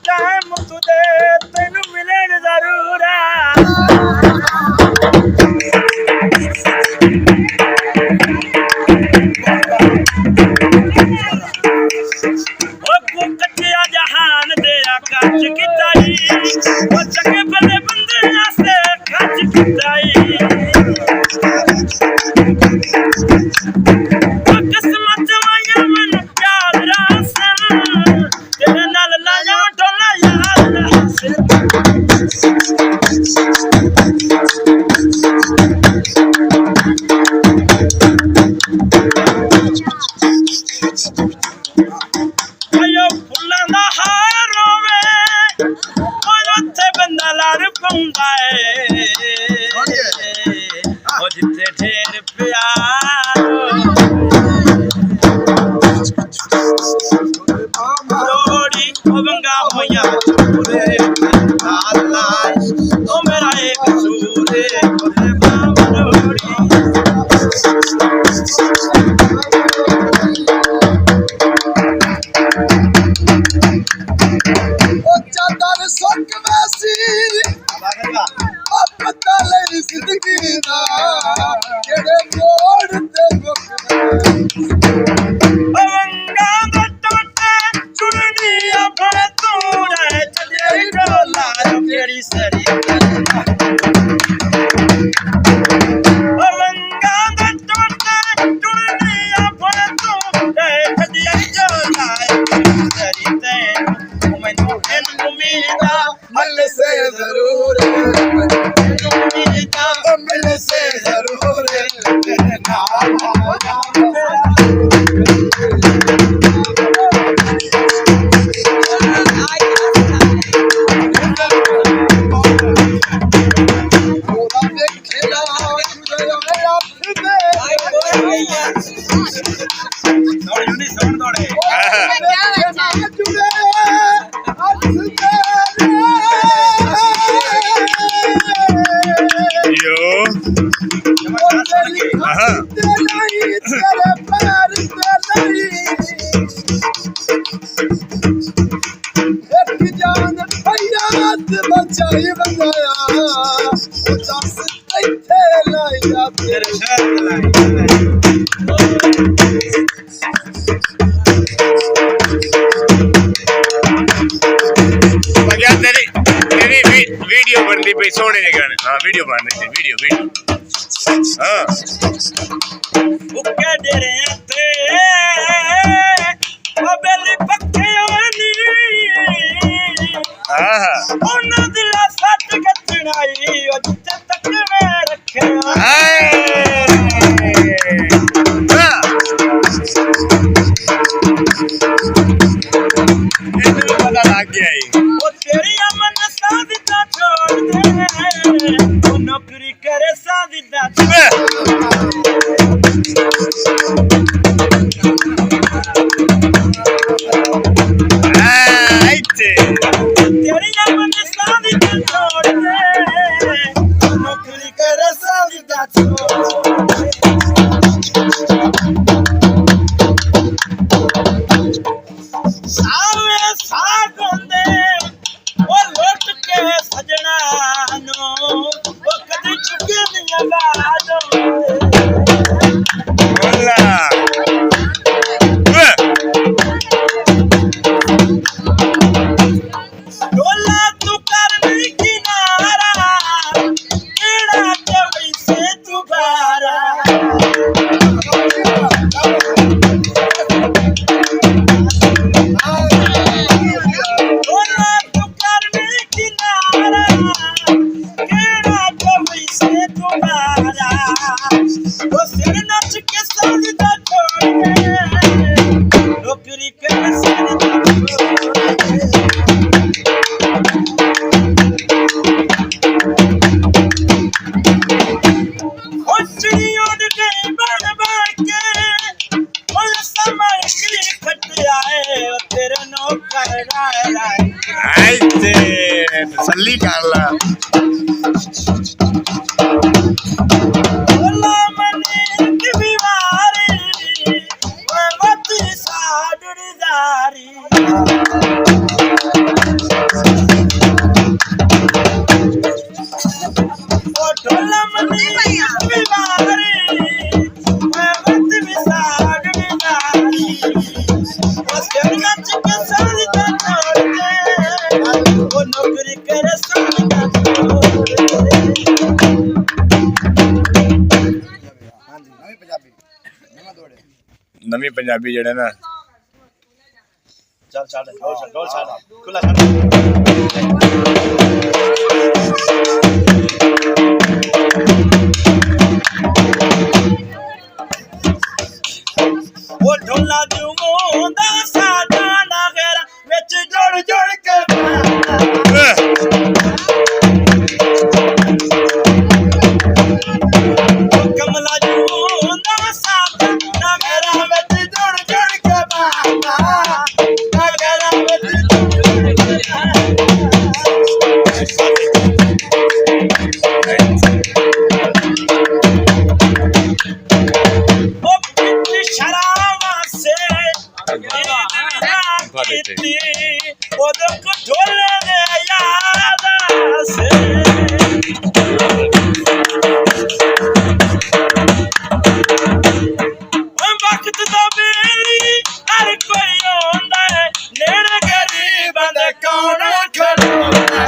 time तुदे तेन मिलन जरूर कच्चिया जहान दिया कच किताई वो चंगे भले बंदे से कच किताई किस्मत माया मन प्यार रासन तेरे नाल लाया डोला यार रासन आयो फुल्लां दा हार होवे ओए उत्थे बंदा लड़ पौंदा है ओ जिथे ढेर प्यार लोड़ी वंगा होया पूरे अल्लाह ओ मेरा एक सूरे ओरे बाबा लोड़ी ओ चादर सुक वैसी पता ले जिंदगी दा जेड़े मोड़ ते वंगा दा टोटे चुड़नी अपने तूरे चले डोला केड़ी सरी वंगा दा टोटे चुड़नी अपने तूरे चले डोला सरी ते मैनू इन उम्मीदा मिल से जरूर उम्मीदा मिल से जरूर तेरे नाल हो बचाई बनाया दस इत्थे लाया तेरे शहर तेरी वीडियो बनती पई सोने ने गाने हां वीडियो बन रही थी वीडियो हां बुक्के डेरे ते ओ बेली पक्के होनी हां ਉਹਨਾਂ ਦਿਲਾ ਸੱਟ ਕੱਟਣਾਈ ਉਹ ਜਿੱਥੇ ਤੱਕ ਮੈਂ ਰੱਖਿਆ ਇਹਨੂੰ ਪਤਾ ਲੱਗ ਗਿਆ ਈ ਉਹ ਤੇਰੀ ਅਮਨ ਸਾਦੀ ਦਾ ਛੋੜ ਦੇ ਉਹ ਨੌਕਰੀ ਕਰੇ ਸਾਦੀ ਦਾ तेरी अमन सादी दा छोड़ दे नौकरी करे सादी दा छोड़ सावे साग होंदे ओ लुट के सजना नो ओ कदी चुके नहीं आवाज डोला तू कर नहीं किनारा एड़ा के वैसे तू बारा डोला तू कर नहीं किनारा एड़ा के वैसे तू बारा वो सिर नच के साजदा छोड़ दे नौकरी कर साजदा छोड़ दे तसल्ली कर ला ਨਹੀਂ ਪੰਜਾਬੀ ਜਿਹੜੇ ਨਾ ਚੱਲ ਛੱਡ ਢੋਲ ਛੱਡ ਖੁੱਲਾ ਛੱਡ ਉਹ ਢੋਲਾ ਜੂਮੋਂਦਾ ਸਾਡਾ ਨਗਰ ਵਿੱਚ ਜੋੜ ਜੋੜ ਕੇ ਉਹ ਕਮਲਾ ਜੂਮੋਂਦਾ ਸਾਡਾ ਨਗਰ ਵਿੱਚ ਜੋੜ ਜੋੜ ਕੇ ਬਾਬਾ ਨਗਰ ਵਿੱਚ ਜੋੜ ਜੋੜ ਕੇ ਸ਼ਰਾਵਾ ਸੇ ਉਹਦੇ ਕੋ ਢੋਲੇ ਦੇ ਯਾਦ ਸੇ ਵਕਤ ਦਾ ਬੇਲੀ ਹਰ ਕੋਈ ਆਉਂਦਾ ਹੈ ਨੇੜੇ ਗਰੀਬਾਂ ਦੇ ਕੌਣ ਖੜੋਂਦਾ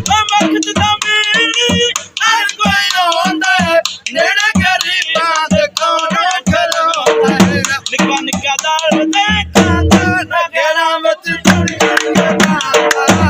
ਵਕਤ ਦਾ ਬੇਲੀ ਹਰ ਕੋਈ ਆਉਂਦਾ ਹੈ ਨੇੜੇ ਗਰੀਬਾਂ ਦੇ ਕੌਣ ਖੜੋਂਦਾ ਹੈ ਨਿੱਕਾ ਨਿੱਕਾ ਦਾਲ ਦੇ ਖਾਂਦਾ ਨਗਰਾਂ ਵਿੱਚ ਜੁੜ ਕੇ ਬਾਬਾ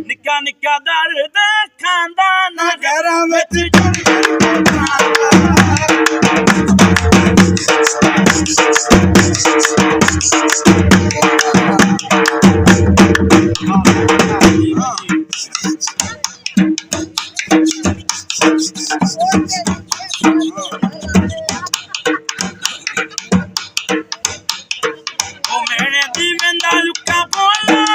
ਨਿੱਕਾ ਨਿੱਕਾ ਦਰਦ ਖਾਂਦਾ ਨਗਰਾਂ ਵਿੱਚ ਉਹ ਮੇਰੇ ਦੀ ਵੰਦਾ ਲੁੱਕਾ ਬੋਲਾ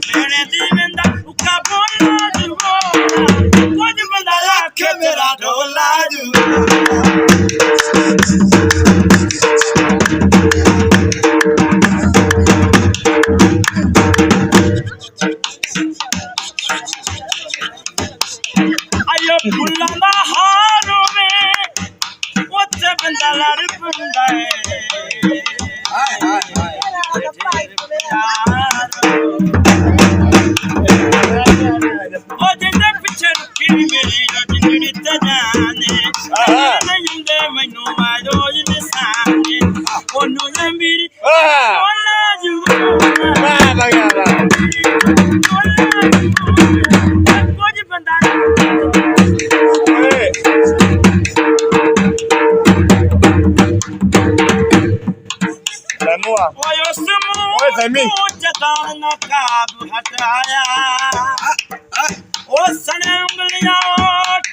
ਮੇਰੇ ਦੀ ਵੰਦਾ ਲੁੱਕਾ ਬੋਲਾ ਕੁਝ ਬੰਦਾ ਆਖੇ ਮੇਰਾ ਢੋਲਾ ਜੂ ਆਇਓ ਫੁੱਲਾਂ ਦਾ ਹਾਰ ਹੋਵੇ ਉੱਥੇ ਬੰਦਾ ਲੜ ਪੈਂਦਾ ਏ ਉਹ ਜਿੰਦੇ ਪਿੱਛੇ ਰੁਕੀ ਮੇਰੀ ਰਜਣੀ ਤੇ ਜਾਣੇ ਨਹੀਂ ਮੈਨੂੰ ਮਾਰੋ ਨਿਸ਼ਾਨੇ ਉਹਨੂੰ ਲੈ ਮੇਰੀ ਬੋਲਾ ਜੂ ਕੁਝ ਬੰਦਾ ਓਏ ਸਮੂਹ ਜਦਾਨ ਨਾ ਕਾਬ ਹਟਾਇਆ ਉਹ ਸਣੇ ਉਂਗਲੀਆਂ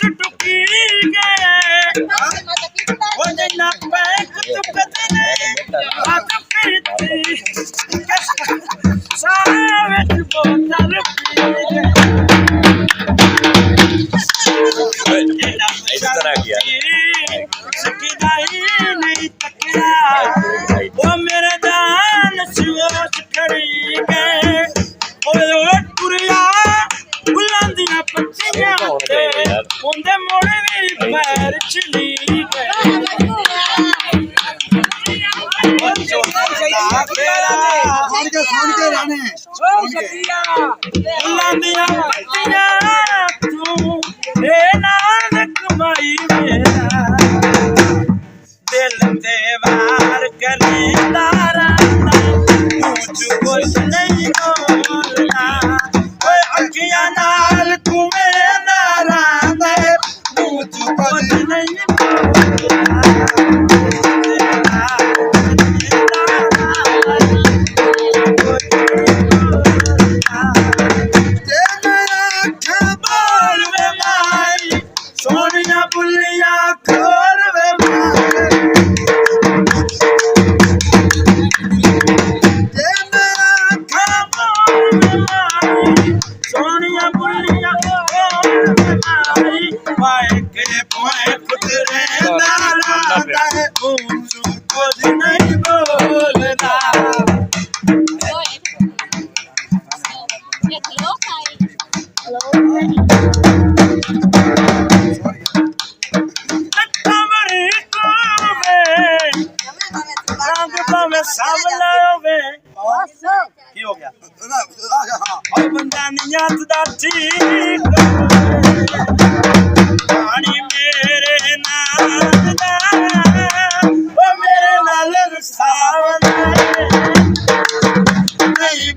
ਟੁੱਕੀ ਗਏ ਉਹ ਜਨਾ ਪੈਕ ਤੁਕਦੇ ਨੇ ਆ ਤੁਕੀ ਸਾਰੇ ਵਿੱਚ ਬੋਤਲ ਇਸ ਤਰ੍ਹਾਂ ਗਿਆ ਸਕਿਦਾਈ ਨਹੀਂ ਤੱਕਿਆ ਉਹ ਮੇਰੇ ਜਾਨ ਸਿਵੋਚ ਖੜੀ ਗਏ ਓਏ ਟੁਰਿਆ ਫੁੱਲਾਂ ਦੀਆਂ ਪੱਤੀਆਂ ਤੇ ਉਹਦੇ ਮੋੜੇ ਵੀ ਪੈਰ ਚਲੀ ਗਏ ਸੁਣ ਕੇ ਰਹਿਣੇ ਫੁੱਲਾਂ ਦੀਆਂ ਪੱਤੀਆਂ ਤੂੰ ਇਹ ਨਾਲ ਕਮਾਈ ਮੇਰਾ ਦਿਲ ਤੇ ਵਾਰ ਕਰਦਾ ਰਹਿੰਦਾ ਕੁਝ ਕੁਛ ਨਹੀਂ ਬੋਲਦਾ ਓਏ ਅੱਖੀਆਂ ਨਾਲ ਤੂੰ ਮੇਰਾ सोनिया बुलिया खोल वे सोनिया बुलिया के पोए खुदरे नारा कुछ नहीं बोलना की हो गया और बंदा नियत दा ठीक पानी मेरे नाल दा ओ मेरे नाल सावन नहीं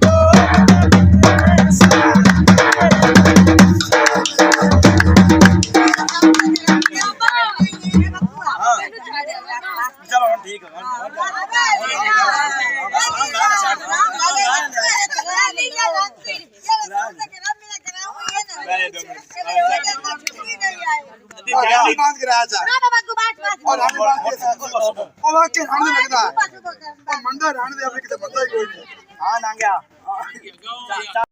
चलो ठीक है बात कराया था और हम बात वो वाके रहने लगता है और मंदा रहने दे अपने किते बंदा ही कोई नहीं हां ना गया